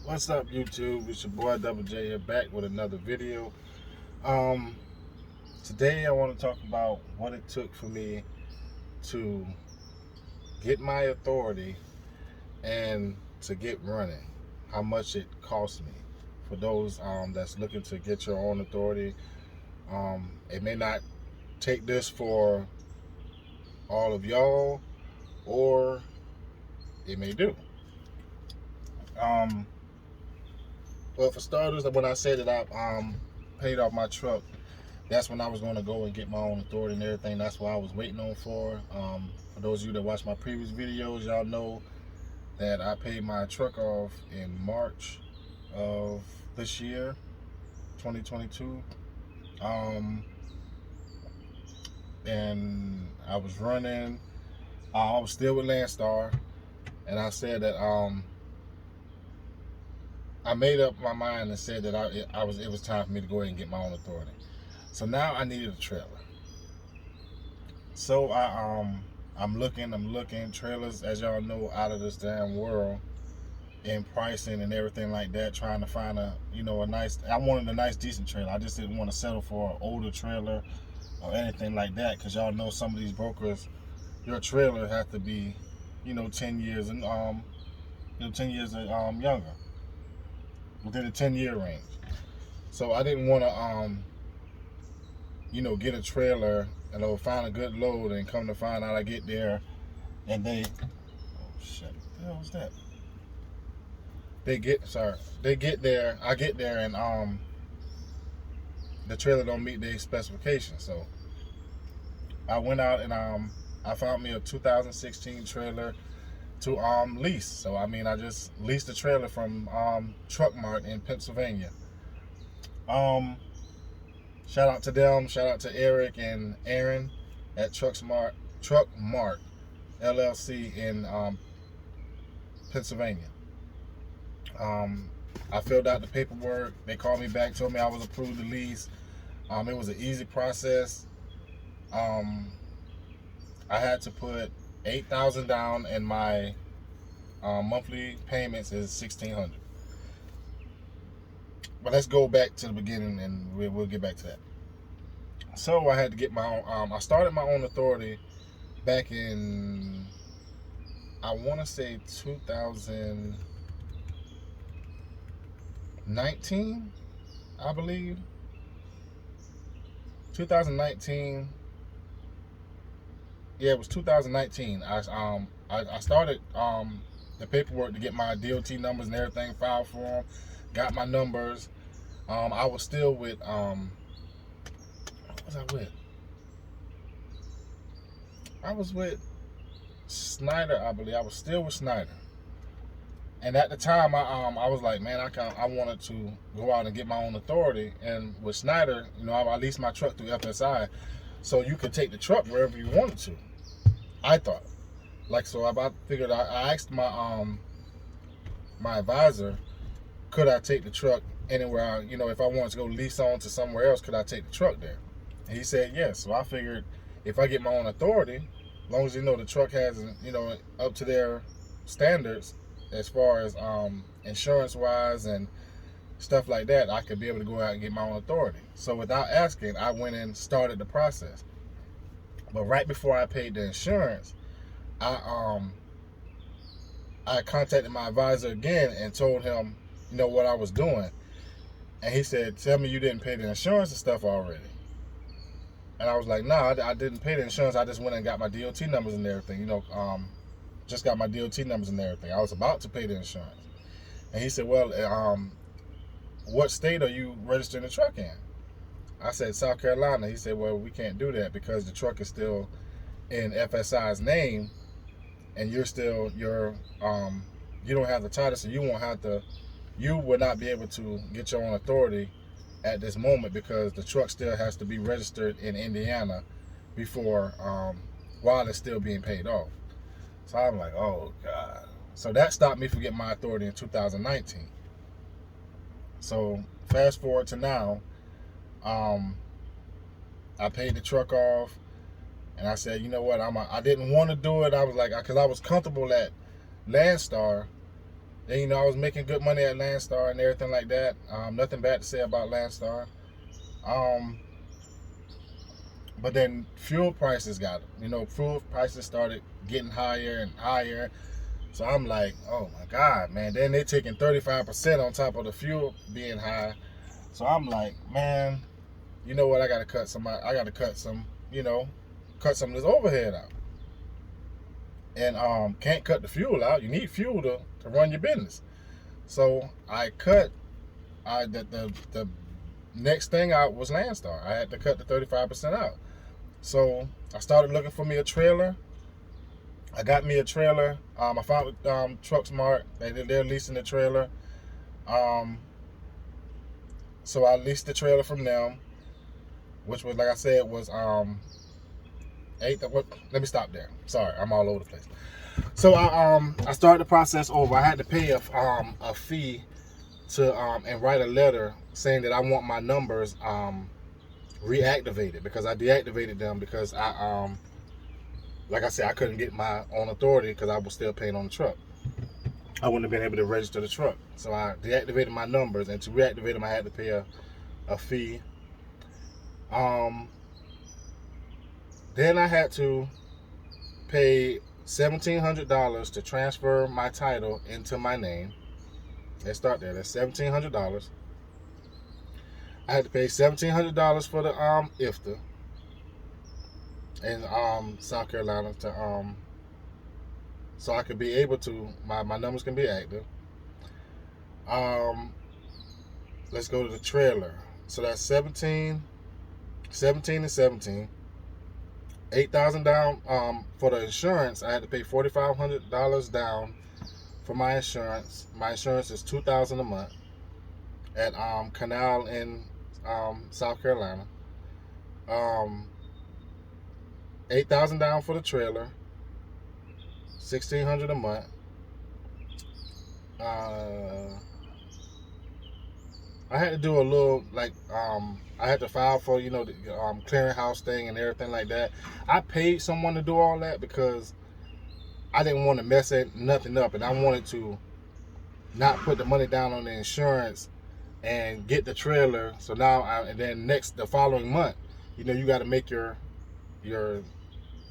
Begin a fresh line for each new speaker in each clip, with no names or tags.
What's up, YouTube? It's your boy Double J here, back with another video. Um, Today I want to talk about what it took for me to get my authority and to get running. How much it cost me. For those that's looking to get your own authority, it may not take this for all of y'all, or it may do. Um, well, for starters, when I said that I paid off my truck, that's when I was going to go and get my own authority and everything. That's what I was waiting on for. For those of you that watched my previous videos, y'all know that I paid my truck off in March of this year, 2022. And I was running. I was still with Landstar, and I said that I made up my mind and said that it was time for me to go ahead and get my own authority. So now I needed a trailer. So I'm looking trailers, as y'all know, out of this damn world in pricing and everything like that, trying to find a nice. I wanted a nice decent trailer. I just didn't want to settle for an older trailer or anything like that, because y'all know some of these brokers, your trailer has to be 10 years and 10 years younger, within the 10-year range. So I didn't want to get a trailer and find a good load, and come to find out I get there and oh shit, what the hell was that? They get there, I get there, and the trailer don't meet their specifications. So I went out and I found me a 2016 trailer to lease. So I just leased a trailer from Truck Mart in Pennsylvania. Shout out to them. Shout out to Eric and Aaron at Truck Mart LLC in Pennsylvania. I filled out the paperwork. They called me back, told me I was approved to lease. It was an easy process. I had to put $8,000 down, and my monthly payments is $1,600. But let's go back to the beginning, and we'll get back to that. So I had to get my own. I started my own authority back in, I want to say 2019, I believe. 2019. Yeah, it was 2019. I started the paperwork to get my DOT numbers and everything filed for them. Got my numbers. I was still with what was I with? I was with Snyder, I believe. I was still with Snyder. And at the time, I was like, man, I wanted to go out and get my own authority. And with Snyder, I leased my truck through FSI, so you could take the truck wherever you wanted to. I thought, so I figured, I asked my advisor, could I take the truck anywhere? If I wanted to go lease on to somewhere else, could I take the truck there? And he said yes. So I figured, if I get my own authority, as long as the truck has up to their standards as far as insurance wise and stuff like that, I could be able to go out and get my own authority. So without asking, I went and started the process. But right before I paid the insurance, I contacted my advisor again and told him what I was doing. And he said, tell me you didn't pay the insurance and stuff already. And I was like, nah, I didn't pay the insurance. I just went and got my DOT numbers and everything. Just got my DOT numbers and everything. I was about to pay the insurance. And he said, well, what state are you registering the truck in? I said, South Carolina. He said, well, we can't do that because the truck is still in FSI's name, and you don't have the title, so you would not be able to get your own authority at this moment, because the truck still has to be registered in Indiana before, while it's still being paid off. So I'm like, oh God. So that stopped me from getting my authority in 2019. So fast forward to now, I paid the truck off, and I said, you know what, I didn't want to do it. I was like, because I was comfortable at Landstar, And I was making good money at Landstar and everything like that. Nothing bad to say about Landstar. Um, but then fuel prices fuel prices started getting higher and higher. So I'm like, oh my God, man. Then they're taking 35% on top of the fuel being high. So I'm like, man, you know what? I gotta cut some. Cut some of this overhead out. And can't cut the fuel out. You need fuel to run your business. So I cut. The next thing out was Landstar. I had to cut the 35% out. So I started looking for me a trailer. I got me a trailer. I found Truck Smart. They're leasing the trailer. So I leased the trailer from them, which was, like I said, was let me stop there. Sorry, I'm all over the place. So I started the process over. I had to pay a fee to and write a letter saying that I want my numbers reactivated, because I deactivated them because like I said, I couldn't get my own authority because I was still paying on the truck. I wouldn't have been able to register the truck. So I deactivated my numbers, and to reactivate them I had to pay a fee. Then I had to pay $1,700 to transfer my title into my name. Let's start there. That's $1,700. I had to pay $1,700 for the IFTA in South Carolina to so I could be able to my numbers can be active. Let's go to the trailer. So that's 17 and 17. $8,000 down for the insurance. I had to pay $4,500 down for my insurance. My insurance is $2,000 a month at Canal in South Carolina. $8,000 down for the trailer. $1,600 a month. I had to do a little I had to file for the clearinghouse thing and everything like that. I paid someone to do all that because I didn't want to mess nothing up, and I wanted to not put the money down on the insurance and get the trailer. So now and then the following month, you got to make your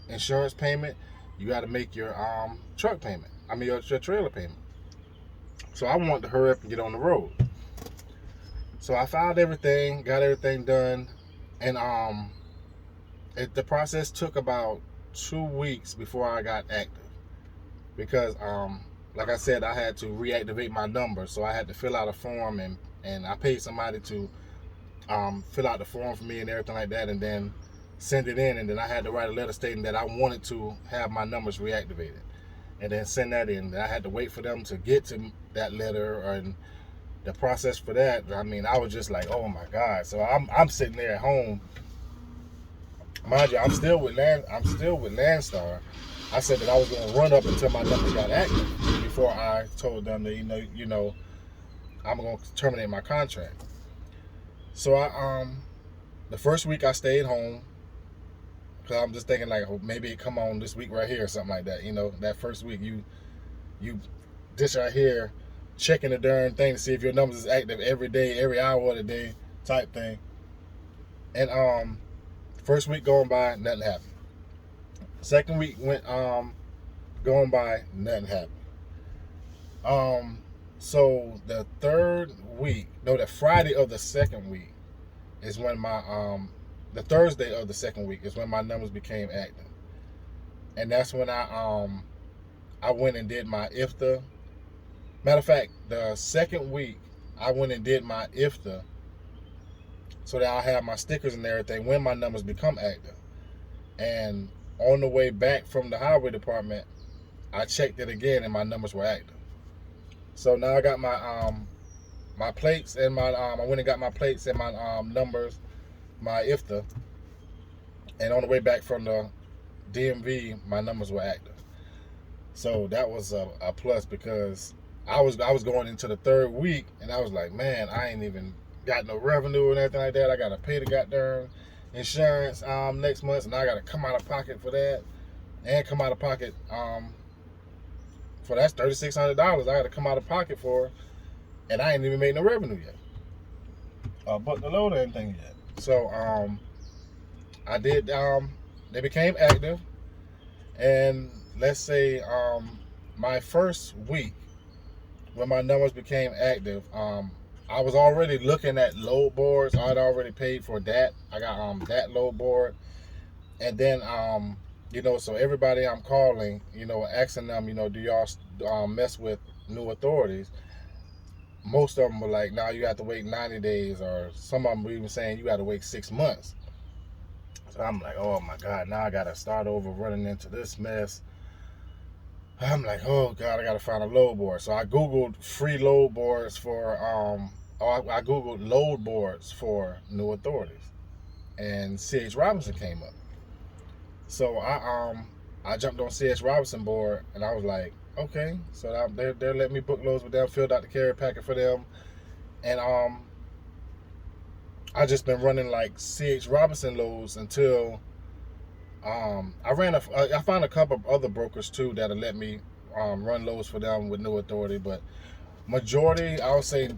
insurance payment. You got to make your truck payment. I mean your trailer payment. So I wanted to hurry up and get on the road. So I filed everything, got everything done, and the process took about 2 weeks before I got active, because like I said, I had to reactivate my number. So I had to fill out a form, and I paid somebody to fill out the form for me and everything like that, and then send it in. And then I had to write a letter stating that I wanted to have my numbers reactivated, and then send that in. And I had to wait for them to get to that letter, and the process for that, I mean, I was just like, oh my God. So I'm sitting there at home. Mind you, I'm still with Landstar. I said that I was going to run up until my numbers got active before I told them that I'm going to terminate my contract. So I the first week I stayed home, because I'm just thinking like, oh, maybe it come on this week right here or something like that. That first week you this right here, checking the darn thing to see if your numbers is active every day, every hour of the day type thing. And first week going by, nothing happened. Second week went going by, nothing happened. So the Friday of the second week is when the Thursday of the second week is when my numbers became active. And that's when I went and did my IFTA. Matter of fact, the second week I went and did my IFTA so that I have my stickers and everything when my numbers become active. And on the way back from the highway department, I checked it again and my numbers were active. So now I got my my plates and my I went and got my plates and my numbers, my IFTA, and on the way back from the DMV, my numbers were active. So that was a plus, because I was going into the third week and I was like, man, I ain't even got no revenue and everything like that. I gotta pay the goddamn insurance next month, and I gotta come out of pocket for that, and come out of pocket for that's $3,600 I had to come out of pocket for, and I ain't even made no revenue yet. But the load or anything yet. So I did. They became active, and let's say my first week when my numbers became active, I was already looking at load boards. I'd already paid for that. I got that load board, and then so everybody I'm calling, asking them, do y'all mess with new authorities? Most of them were like, "Now you have to wait 90 days," or some of them were even saying you got to wait 6 months. So I'm like, oh my God, now I got to start over running into this mess. I'm like, oh God, I got to find a load board. So I Googled free load boards for, I Googled load boards for new authorities, and C.H. Robinson came up. So I jumped on C.H. Robinson board, and I was like, okay, so they're letting me book loads with them, filled out the carrier packet for them, and I just been running like C.H. Robinson loads until I found a couple of other brokers too that'll let me run loads for them with new authority, but majority, I would say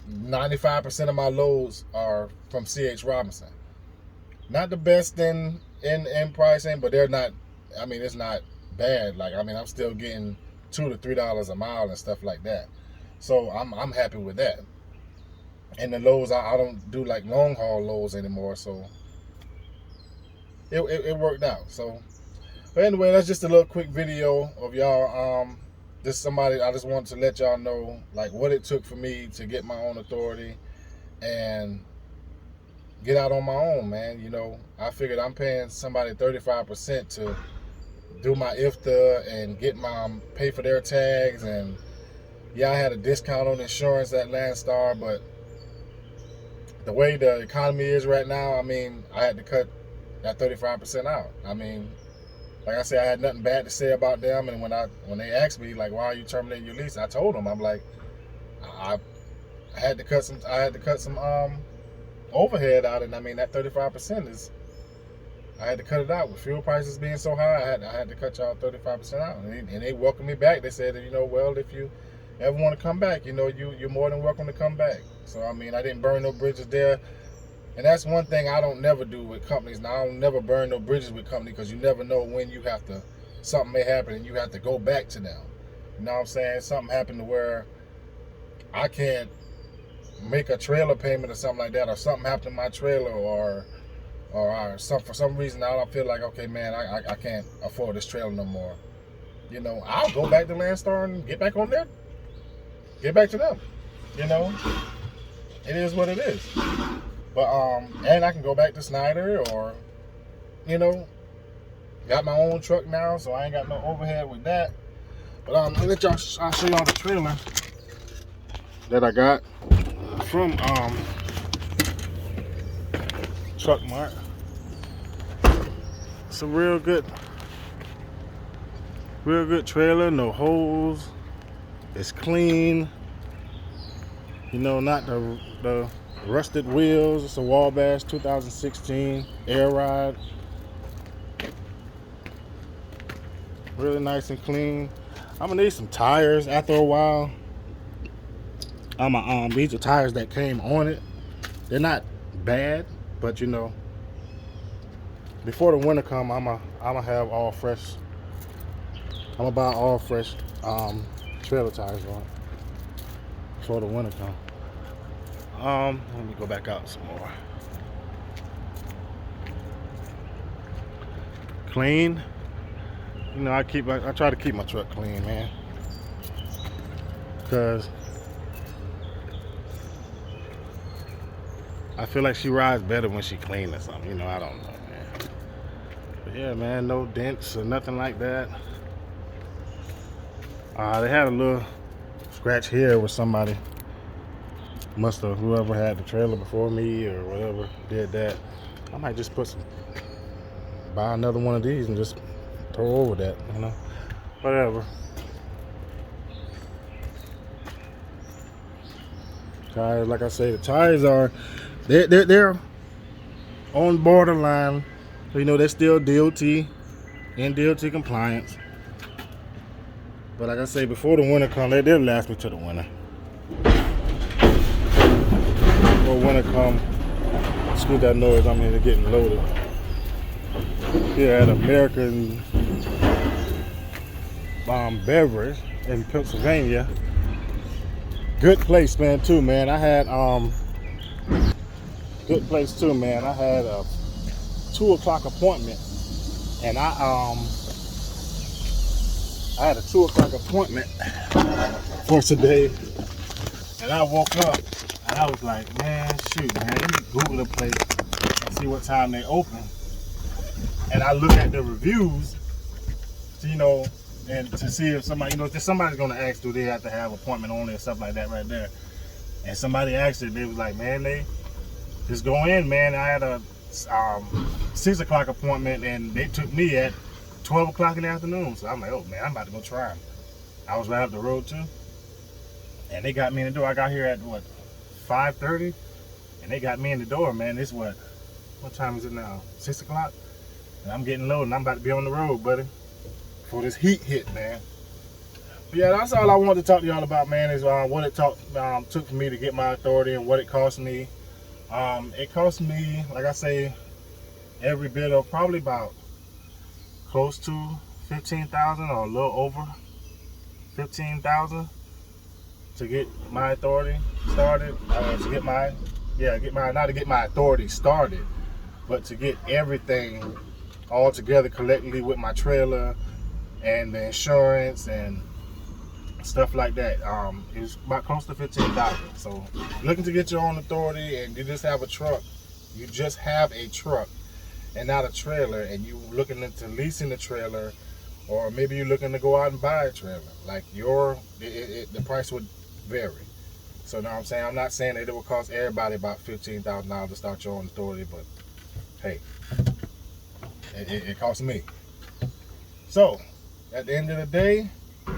95% of my loads are from C.H. Robinson. Not the best in pricing, but they're not. I mean, it's not bad. Like, I mean, I'm still getting $2 to $3 a mile and stuff like that. So I'm happy with that. And the loads, I don't do like long haul loads anymore. So it worked out. So, but anyway, that's just a little quick video of y'all. I just wanted to let y'all know like what it took for me to get my own authority and get out on my own, man. I figured I'm paying somebody 35% to do my IFTA and get pay for their tags, and yeah, I had a discount on insurance at Landstar, but the way the economy is right now, I mean, I had to cut that 35% out. I mean, like I said, I had nothing bad to say about them, and when they asked me like, why are you terminating your lease, I told them, I'm like, I had to cut some overhead out, and I mean that 35% is, I had to cut it out with fuel prices being so high. I had to cut y'all 35% out, and they welcomed me back. They said, well, if you ever want to come back, you're more than welcome to come back. So I mean, I didn't burn no bridges there, and that's one thing I don't never do with companies. Now I don't never burn no bridges with companies, because you never know when something may happen and you have to go back to them. You know what I'm saying? Something happened to where I can't make a trailer payment or something like that, or something happened to my trailer, or for some reason I don't feel like, okay, man, I can't afford this trailer no more. I'll go back to Landstar and get back on there, get back to them. It is what it is. But and I can go back to Snyder, or got my own truck now, so I ain't got no overhead with that. But I'll show y'all the trailer that I got from Truck Mart. It's a real good trailer, no holes. It's clean. Not the rusted wheels. It's a Wabash 2016 Air Ride. Really nice and clean. I'm gonna need some tires after a while. These are tires that came on it. They're not bad, but before the winter come, I'm gonna have all fresh. I'm gonna buy all fresh trailer tires on before the winter come. Let me go back out some more. Clean. I try to keep my truck clean, man, because I feel like she rides better when she clean or something. I don't know, man. But yeah, man, no dents or nothing like that. They had a little scratch here where somebody whoever had the trailer before me or whatever did that. I might just buy another one of these and just throw over that, whatever. Tires, like I say, the tires are they're on borderline. They're still DOT and DOT compliance. But like I say, before the winter come, they'll last me to the winter. Before winter come, excuse that noise, I'm here getting loaded. Here at American Beverage in Pennsylvania. Good place, man, too, man. I had good place too, man. I had a 2 o'clock appointment, and I had a 2 o'clock appointment for today, and I woke up and I was like, man, shoot, man, let me Google the place and see what time they open. And I look at the reviews, you know, and to see if somebody, you know, if somebody's gonna ask, do they have to have appointment only or stuff like that right there. And somebody asked it, they was like, man, they just go in, man. I had a 6 o'clock appointment, and they took me at 12 o'clock in the afternoon. So I'm like, oh man, I'm about to go try them. I was right up the road too, and they got me in the door. I got here at what, 5:30, and they got me in the door, man. It's what time is it now? 6 o'clock, and I'm getting low, and I'm about to be on the road, buddy, before this heat hit, man. But yeah, that's all I wanted to talk to y'all about, man, is what it took for me to get my authority and what it cost me. It cost me, like I say, every bit of probably about close to 15,000 or a little over 15,000 to get my authority started. To get my not to get my authority started, but to get everything all together collectively with my trailer and the insurance and stuff like that. It was about close to 15,000. So looking to get your own authority, and you just have a truck. You just have a truck and not a trailer, and you looking into leasing the trailer, or maybe you're looking to go out and buy a trailer. Like the price would vary. So now I'm saying, I'm not saying that it will cost everybody about $15,000 to start your own authority, but hey, it costs me. So at the end of the day,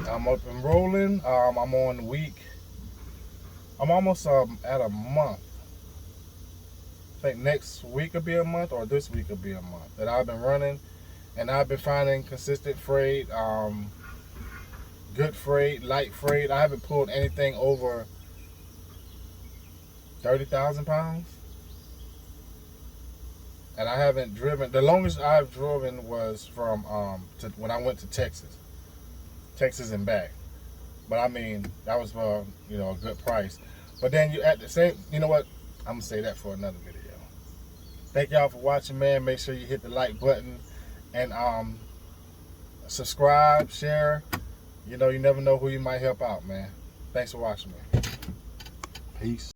I'm up and rolling. I'm on week. I'm almost at a month. I think next week will be a month, or this week will be a month that I've been running, and I've been finding consistent freight, good freight, light freight. I haven't pulled anything over 30,000 pounds, and I haven't driven. The longest I've driven was from when I went to Texas and back. But I mean, that was for, you know, a good price. But then you at the same, you know what? I'm gonna say that for another video. Thank y'all for watching, man. Make sure you hit the like button and subscribe, share. You know, you never know who you might help out, man. Thanks for watching, man. Peace.